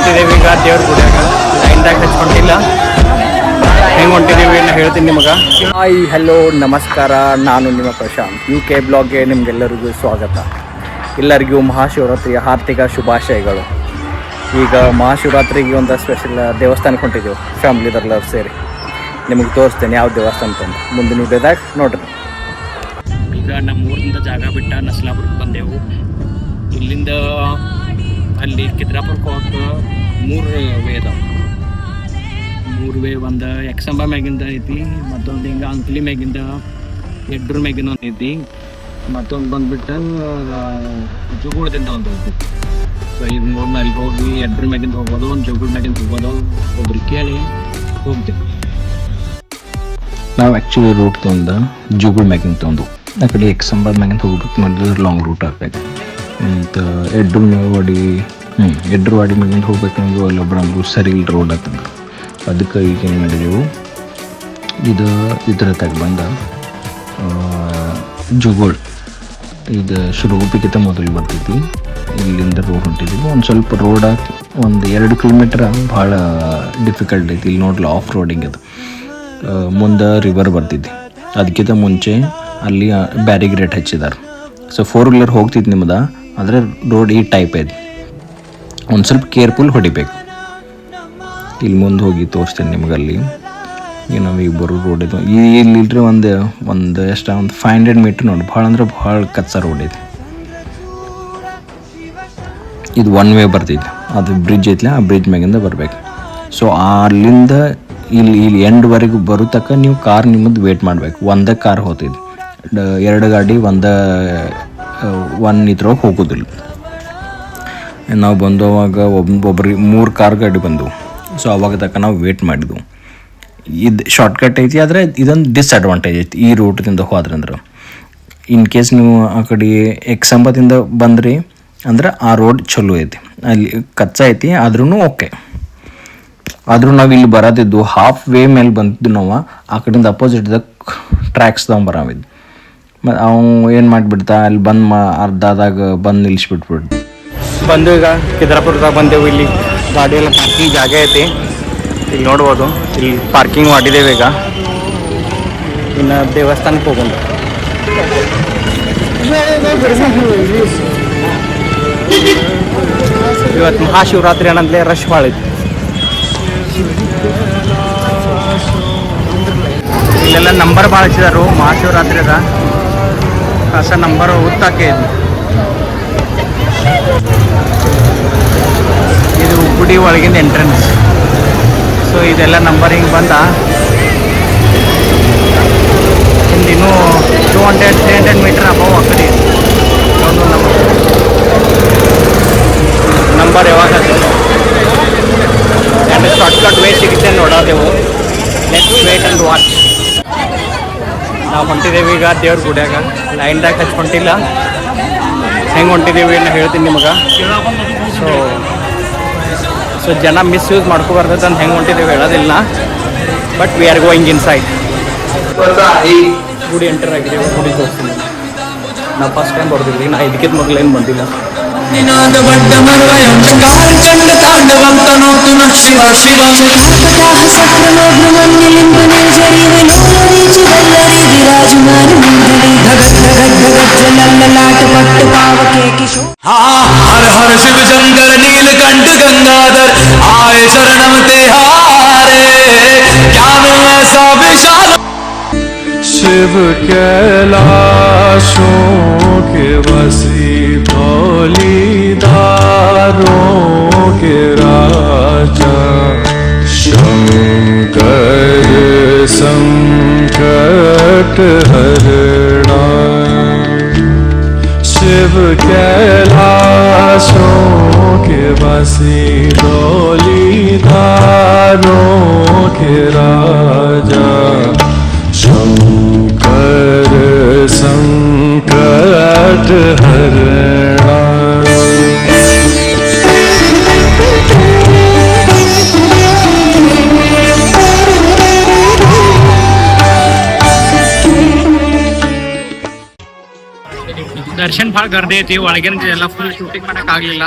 ಹೊಂಟಿದ್ದೀವಿ ಈಗ ದೇವ್ರ ಗುಡಿಯಾಗ. ಲೈನ್ದಾಗ ಹಚ್ಕೊಂಡಿಲ್ಲ, ಹೆಂಗೆ ಹೊಂಟಿದ್ದೀವಿ ನಾ ಹೇಳ್ತೀನಿ ನಿಮಗೆ. ಹಾಯ್ ಹಲೋ ನಮಸ್ಕಾರ, ನಾನು ನಿಮ್ಮ ಪ್ರಶಾಂತ್. UK ಬ್ಲಾಗ್ಗೆ ನಿಮಗೆಲ್ಲರಿಗೂ ಸ್ವಾಗತ. ಎಲ್ಲರಿಗೂ ಮಹಾಶಿವರಾತ್ರಿಯ ಹಾರ್ದಿಕ ಶುಭಾಶಯಗಳು. ಈಗ ಮಹಾಶಿವರಾತ್ರಿಗೆ ಒಂದು ಸ್ಪೆಷಲ್ ದೇವಸ್ಥಾನಕ್ಕೆ ಹೊಂಟಿದ್ದೀವಿ ಫ್ಯಾಮ್ಲಿದೆಲ್ಲರೂ ಸೇರಿ. ನಿಮಗೆ ತೋರಿಸ್ತೇನೆ ಯಾವ ದೇವಸ್ಥಾನ ತಂದು ಮುಂದಿನ ವಿಡಿಯೋದಾಗ ನೋಡ್ರಿ. ಈಗ ನಮ್ಮ ಊರಿಂದ ಜಾಗ ಬಿಟ್ಟ ನಸ್ಲಾಪುರಕ್ಕೆ ಬಂದೆವು. ಇಲ್ಲಿಂದ ಅಲ್ಲಿ ಕಿದ್ರಾಪುರಕ್ಕೆ ಹೋಗಕ್ಕೆ 3 ವೇ ಅದಾವೆ. 3 ವೇ, ಒಂದು ಎಕ್ಸಂಬ ಮ್ಯಾಗಿಂದ ಐತಿ, ಮತ್ತೊಂದು ಹಿಂಗೆ ಅಂಕ್ಲಿ ಮ್ಯಾಗಿಂದ ಎಡ್ರ ಮ್ಯಾಗಿಂದ ಒಂದು ಐತಿ, ಮತ್ತೊಂದು ಬಂದುಬಿಟ್ಟು ಜುಗುಳದಿಂದ ಒಂದು ಐತಿ. ಸೊ ಇದು ನೋಡಿ ಅಲ್ಲಿ ಹೋಗಿ ಎಡ್ರ ಮ್ಯಾಗಿಂದ ಹೋಗೋದು, ಒಂದು ಜುಗುಳ ಮ್ಯಾಗಿಂದ ಹೋಗೋದು, ಒಬ್ರು ಕೇಳಿ ಹೋಗ್ತೀವಿ. ನಾವು ಆ್ಯಕ್ಚುಲಿ ರೂಟ್ ತೊಂದು ಜುಗುಳ ಮ್ಯಾಗಿಂದ ತೊಂದು ಆ ಕಡೆ ಎಕ್ಸಂಬ ಮ್ಯಾಗಿಂದ ಹೋಗ್ಬೇಕು ಮಾಡಿದ್ರೆ ಲಾಂಗ್ ರೂಟ್ ಆಗ್ಬೇಕು. ಮತ್ತು ಎಡ್ರವಾಡಿ ಮ್ಯಾಗಿಂದ ಹೋಗ್ಬೇಕಂದ್ರೆ ಅಲ್ಲೊಬ್ರು ನಮಗೂ ಸರಿ ಇಲ್ಲ ರೋಡ್ ಆಗ್ತದೆ. ಅದಕ್ಕೆ ಈಗ ಏನು ಮಾಡಿದೆವು, ಇದು ಇದ್ರ ಬಂದ ಜುಗೋಳ್ ಇದು ಶುರುಗುಪ್ಪಿಗಿಂತ ಮೊದಲು ಬರ್ತೈತಿ. ಇಲ್ಲಿಂದ ರೋಡ್ ಹೊಂಟಿದ್ದೀವಿ. ಒಂದು ಸ್ವಲ್ಪ ರೋಡ್ ಒಂದು 2 ಕಿಲೋಮೀಟ್ರ್ ಭಾಳ ಡಿಫಿಕಲ್ಟ್ ಐತಿ. ಇಲ್ಲಿ ನೋಡ್ಲಿ ಆಫ್ ರೋಡಿಂಗ್ ಅದು. ಮುಂದೆ ರಿವರ್ ಬರ್ತಿದ್ದೆ, ಅದಕ್ಕಿಂತ ಮುಂಚೆ ಅಲ್ಲಿ ಬ್ಯಾರಿಗ್ರೇಟ್ ಹಚ್ಚಿದ್ದಾರೆ. ಸೊ 4 ವೀಲರ್ ಹೋಗ್ತಿತ್ತು ನಿಮ್ದು, ಆದರೆ ರೋಡ್ ಈ ಟೈಪ್ ಐತಿ, ಒಂದು ಸ್ವಲ್ಪ ಕೇರ್ಫುಲ್ ಹೊಡಿಬೇಕು. ಇಲ್ಲಿ ಮುಂದೆ ಹೋಗಿ ತೋರಿಸ್ತೇನೆ ನಿಮಗಲ್ಲಿ. ಈಗ ನಾವೀಗ ಬರೋ ರೋಡ್ ಇದು ಇಲ್ಲಿಲ್ರಿ ಒಂದು ಎಷ್ಟು ಒಂದು 500 ಮೀಟ್ರ್ ನೋಡಿ, ಭಾಳ ಅಂದ್ರೆ ಭಾಳ ಕಚ್ಚಾ ರೋಡ್ ಐತಿ. ಇದು 1 ವೇ ಬರ್ತೈತಿ, ಅದು ಬ್ರಿಡ್ಜ್ ಐತಿಲ್ಲ, ಆ ಬ್ರಿಡ್ಜ್ ಮ್ಯಾಗಿಂದ ಬರ್ಬೇಕು. ಸೊ ಅಲ್ಲಿಂದ ಇಲ್ಲಿ ಎಂಡ್ವರೆಗೂ ಬರೋ ತನಕ ನೀವು ಕಾರ್ ನಿಮ್ಮದು ವೇಟ್ ಮಾಡಬೇಕು. ಒಂದೇ ಕಾರ್ ಹೋಗ್ತೈತಿ, 2 ಗಾಡಿ ಒಂದು ಇದ್ರೊಳಗೆ ಹೋಗೋದಿಲ್ಲ. ನಾವು ಬಂದವಾಗ ಒಬ್ಬರಿಗೆ 3 ಕಾರ್ ಗಾಡಿ ಬಂದವು. ಸೊ ಅವಾಗ ತನಕ ನಾವು ವೇಟ್ ಮಾಡಿದ್ವು. ಇದು ಶಾರ್ಟ್ಕಟ್ ಐತಿ, ಆದರೆ ಇದೊಂದು ಡಿಸ್ಅಡ್ವಾಂಟೇಜ್ ಐತಿ ಈ ರೂಟಿಂದ ಹೋದ್ರಂದ್ರೆ. ಇನ್ ಕೇಸ್ ನೀವು ಆ ಕಡೆ ಎಕ್ಸಂಬದಿಂದ ಬಂದ್ರಿ ಅಂದ್ರೆ ಆ ರೋಡ್ ಚಲೋ ಐತಿ, ಅಲ್ಲಿ ಕಚ್ಚಾ ಐತಿ, ಆದ್ರೂ ಓಕೆ. ಆದರೂ ನಾವು ಇಲ್ಲಿ ಬರೋದಿದ್ದು ಹಾಫ್ ವೇ ಮೇಲೆ ಬಂದಿದ್ದು. ನಾವು ಆ ಕಡೆಯಿಂದ ಅಪೋಸಿಟ್ದಾಗ ಟ್ರ್ಯಾಕ್ಸ್ ತೊಗೊಂಬರಾವಿದ್ದು. ಮತ್ತು ಅವನು ಏನು ಮಾಡಿಬಿಡ್ತಾ ಅಲ್ಲಿ ಅರ್ಧದಾಗ ಬಂದು ನಿಲ್ಲಿಸ್ಬಿಟ್ಬಿಟ್ಟು ಬಂದು ಈಗ ಕಿದ್ರಾಪುರದಾಗ ಬಂದೆವು. ಇಲ್ಲಿ ಗಾಡಿ ಎಲ್ಲ ಪಾರ್ಕಿಂಗ್ ಜಾಗ ಐತಿ, ಇಲ್ಲಿ ನೋಡ್ಬೋದು. ಇಲ್ಲಿ ಪಾರ್ಕಿಂಗ್ ಮಾಡಿದ್ದೇವೆ. ಈಗ ಇನ್ನು ದೇವಸ್ಥಾನಕ್ಕೆ ಹೋಗೋಣ. ಇವತ್ತು ಮಹಾಶಿವರಾತ್ರಿ ಅನ್ನಂತಲೇ ರಶ್ ಭಾಳ ಐತಿ. ಇಲ್ಲೆಲ್ಲ ನಂಬರ್ ಭಾಳ ಹಚ್ಚಿದಾರು. ಮಹಾಶಿವರಾತ್ರಿ ಅದ ಹೊಸ ನಂಬರ್ ಉತ್ತಾಕೆ ಇದು ಗುಡಿ ಒಳಗಿಂದ ಎಂಟ್ರೆನ್ಸ್. ಸೊ ಇದೆಲ್ಲ ನಂಬರಿಂಗ್ ಬಂದ. ಇನ್ನೂ 200-300 ಮೀಟರ್ ಅಬೌವ್ ಆ ಕಡೆ ಒಂದು ನಂಬರ್ ಯಾವಾಗ ಶಾರ್ಟ್ಕಟ್ ವೇ ಸಿಗುತ್ತೆ ನೋಡೋದೆವು. Let's wait and watch. ನಾವು ಹೊಂಟಿದ್ದೇವೆ ಈಗ ದೇವ್ರ ಗುಡಿಯಾಗ. ಲೈನ್ದಾಗ ಹಚ್ಕೊಂಡಿಲ್ಲ, ಹೆಂಗೆ ಹೊಂಟಿದ್ದೀವಿ ನಾ ಹೇಳ್ತೀನಿ ನಿಮಗೆ. ಸೊ ಜನ ಮಿಸ್ಯೂಸ್ ಮಾಡ್ಕೊಬಾರ್ದು ಅಂತ ಹೆಂಗೆ ಹೊಂಟಿದ್ದೀವಿ ಹೇಳೋದಿಲ್ಲ. But we are going in side. ಗುಡಿ ಎಂಟರ್ ಆಗಿದ್ದೇವೆ. ಗುಡಿ ತೋರಿಸ್ತೀನಿ. ನಾವು ಫಸ್ಟ್ ಟೈಮ್ ಬರ್ದಿದ್ವಿ, ನಾ ಇದಕ್ಕಿಂತ ಮೊದಲು ಏನು ಬಂದಿಲ್ಲ. हर हर शिव शंकर नीलकंठ गंगाधर आए शरणम तेहारे, क्या मैं ऐसा विशाल शिव कैलाशों के वसी धौलीधारों के राजा, शंकर संकट हरणा, शिव कैलाशों के वासी धौलीधारों के राजा, शंकर संकट हरणा। ದರ್ಶನ್ ಭಾಳ ಗರ್ದಿ ಐತಿ. ಒಳಗಿನ ಎಲ್ಲ ಫುಲ್ ಶೂಟಿಂಗ್ ಮಾಡೋಕ್ಕಾಗಲಿಲ್ಲ.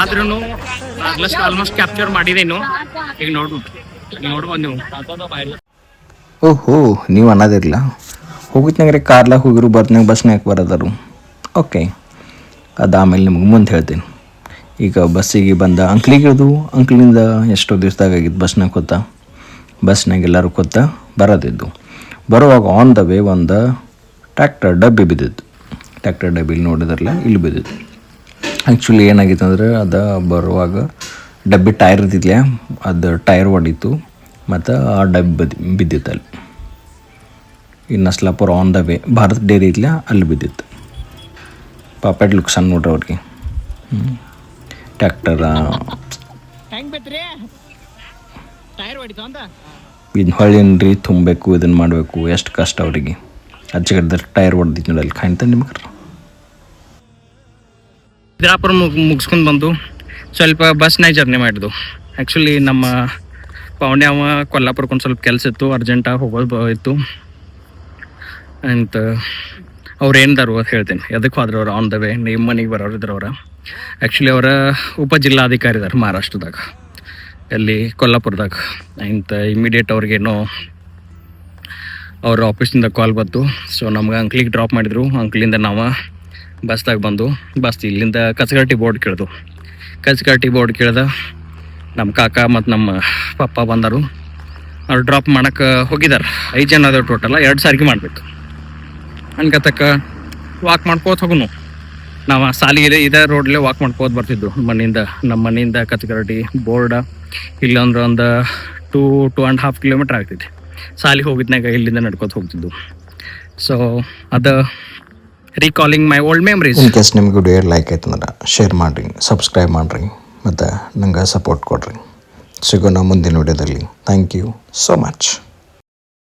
ಆದ್ರೂ ಆಲ್ಮೋಸ್ಟ್ ಕ್ಯಾಪ್ಚರ್ ಮಾಡಿದೇನು ಈಗ ನೋಡ್ಬೋದು ನೀವು. ಓಹೋ, ನೀವು ಅನ್ನೋದಿರಲ್ಲ, ಹೋಗಿದ್ನಾಗ್ರೆ ಕಾರ್ಲಾಗ ಹೋಗಿರು, ಬರ್ತ್ನಾಗ ಬಸ್ನಾಗ ಬರೋದಾರು. ಓಕೆ, ಅದು ಆಮೇಲೆ ನಿಮ್ಗೆ ಮುಂದೆ ಹೇಳ್ತೀನಿ. ಈಗ ಬಸ್ಸಿಗೆ ಬಂದ ಅಂಕ್ಲಿಗೆ ಇಳಿದು, ಅಂಕ್ಲಿಂದ ಎಷ್ಟೋ ದಿವಸದಾಗ ಆಗಿದ್ದು ಬಸ್ನಾಗ ಕೂತ, ಬಸ್ನಾಗ ಎಲ್ಲರೂ ಕೂತ ಬರೋದಿದ್ದು. ಬರುವಾಗ ಆನ್ ದ ವೇ ಒಂದು ಟ್ರ್ಯಾಕ್ಟರ್ ಡಬ್ಬಿ ಬಿದ್ದಿತ್ತು. ಟ್ರ್ಯಾಕ್ಟರ್ ಡಬ್ಬಿಲಿ ನೋಡಿದ್ರಲ್ಲ, ಇಲ್ಲಿ ಬಿದ್ದಿತ್ತು. ಆ್ಯಕ್ಚುಲಿ ಏನಾಗಿತ್ತು ಅಂದ್ರೆ, ಅದು ಬರುವಾಗ ಡಬ್ಬಿ ಟೈರ್ ಇದ್ದಿಲ್ಲ, ಅದು ಟೈರ್ ಹೊಡಿತು ಮತ್ತು ಆ ಡಬ್ಬಿ ಬಿದ್ದಿತ್ತು ಅಲ್ಲಿ. ಈ Naslapura on the way Bharat dairy ಇದ್ಲ, ಅಲ್ಲಿ ಬಿದ್ದಿತ್ತು. ಪಾಪೆಟ್ ಲುಕ್ ಸಣ್ಣ ನೋಡ್ರಿ ಅವ್ರಿಗೆ. ಟ್ರ್ಯಾಕ್ಟರ್ ಇದನ್ನ ಹೊಳ್ಳಿನ್ರಿ ತುಂಬಬೇಕು, ಇದನ್ನು ಮಾಡಬೇಕು, ಎಷ್ಟು ಕಷ್ಟ ಅವರಿಗೆ. ಅಜ್ಜಿಗಡ್ದ ಟೈರ್ ಹೊಡೆದಿತ್ತು ನೋಡಲ್ಲಿ ಕಾಣ್ತಾ ನಿಮ್ಗೆ. ಸಿದ್ದಾಪುರ ಮುಗಿಸ್ಕೊಂಡು ಬಂದು ಸ್ವಲ್ಪ ಬಸ್ನಾಗ ಜರ್ನಿ ಮಾಡಿದ್ದು. ಆ್ಯಕ್ಚುಲಿ ನಮ್ಮ ಪೌಂಡೆ ಅವ ಕೊಲ್ಲಾಪುರಕ್ಕೆ ಒಂದು ಸ್ವಲ್ಪ ಕೆಲಸ ಇತ್ತು, ಅರ್ಜೆಂಟಾಗಿ ಹೋಗೋದು ಇತ್ತು ಅಂತ ಅವ್ರು ಏನಿದಾರು ಅಂತ ಹೇಳ್ತೀನಿ. ಎದಕ್ಕೆ ಹೋದ್ರೆ ಅವ್ರು ಆನ್ ದ ವೇ ನಿಮ್ಮ ಮನೆಗೆ ಬರೋರು ಇದ್ರು. ಅವ್ರು ಆ್ಯಕ್ಚುಲಿ ಅವರ ಉಪಜಿಲ್ಲಾಧಿಕಾರಿ ಇದ್ದಾರೆ ಮಹಾರಾಷ್ಟ್ರದಾಗ, ಅಲ್ಲಿ ಕೊಲ್ಲಾಪುರದಾಗ. ಇಂಥ ಇಮಿಡಿಯೇಟ್ ಅವ್ರಿಗೇನೋ ಅವ್ರ ಆಫೀಸಿಂದ ಕಾಲ್ ಬಂತು. ಸೊ ನಮ್ಗೆ ಅಂಕ್ಲಿಗೆ ಡ್ರಾಪ್ ಮಾಡಿದರು. ಅಂಕ್ಲಿಂದ ನಾವು ಬಸ್ದಾಗ ಬಂದು ಇಲ್ಲಿಂದ ಕಚಗಟ್ಟಿ ಬೋರ್ಡ್ ಕೇಳಿದು. ಕಚಗಟ್ಟಿ ಬೋರ್ಡ್ ಕೇಳ್ದೆ ನಮ್ಮ ಕಾಕ ಮತ್ತು ನಮ್ಮ ಪಪ್ಪ ಬಂದರು. ಅವ್ರು ಡ್ರಾಪ್ ಮಾಡೋಕ್ಕೆ ಹೋಗಿದ್ದಾರೆ. 5 ಜನ ಅದಾವ ಟೋಟಲ್ಲ, 2 ಸಾರಿಗೆ ಮಾಡಬೇಕು ಅನ್ಕತಕ್ಕ ವಾಕ್ ಮಾಡ್ಕೋತ ಹೋಗುನು. ನಾವು ಸಾಲಿಗೆ ಇದೇ ರೋಡ್ಲೇ ವಾಕ್ ಮಾಡ್ಕೋತ ಬರ್ತಿದ್ದು ನಮ್ಮ ಮನೆಯಿಂದ ಕಚಗರಟಿ ಬೋರ್ಡ ಇಲ್ಲಂದ್ರೆ ಒಂದು 2.5 ಕಿಲೋಮೀಟ್ರ್ ಆಗ್ತೈತಿ. ಸಾಲಿಗೆ ಹೋಗಿದ್ನಾಗ ಇಲ್ಲಿಂದ ನಡ್ಕೋತ ಹೋಗ್ತಿದ್ದು. ಸೊ ಅದು recalling my old memories. In case ನಿಮ್ಗೆ ವಿಡಿಯೋ ಲೈಕ್ ಆಯ್ತಂದ್ರೆ ಶೇರ್ ಮಾಡಿರಿ, ಸಬ್ಸ್ಕ್ರೈಬ್ ಮಾಡಿರಿ ಮತ್ತು ನಂಗೆ ಸಪೋರ್ಟ್ ಕೊಡಿರಿ. ಸಿಗೋಣ ಮುಂದಿನ ವಿಡಿಯೋದಲ್ಲಿ. Thank you so much.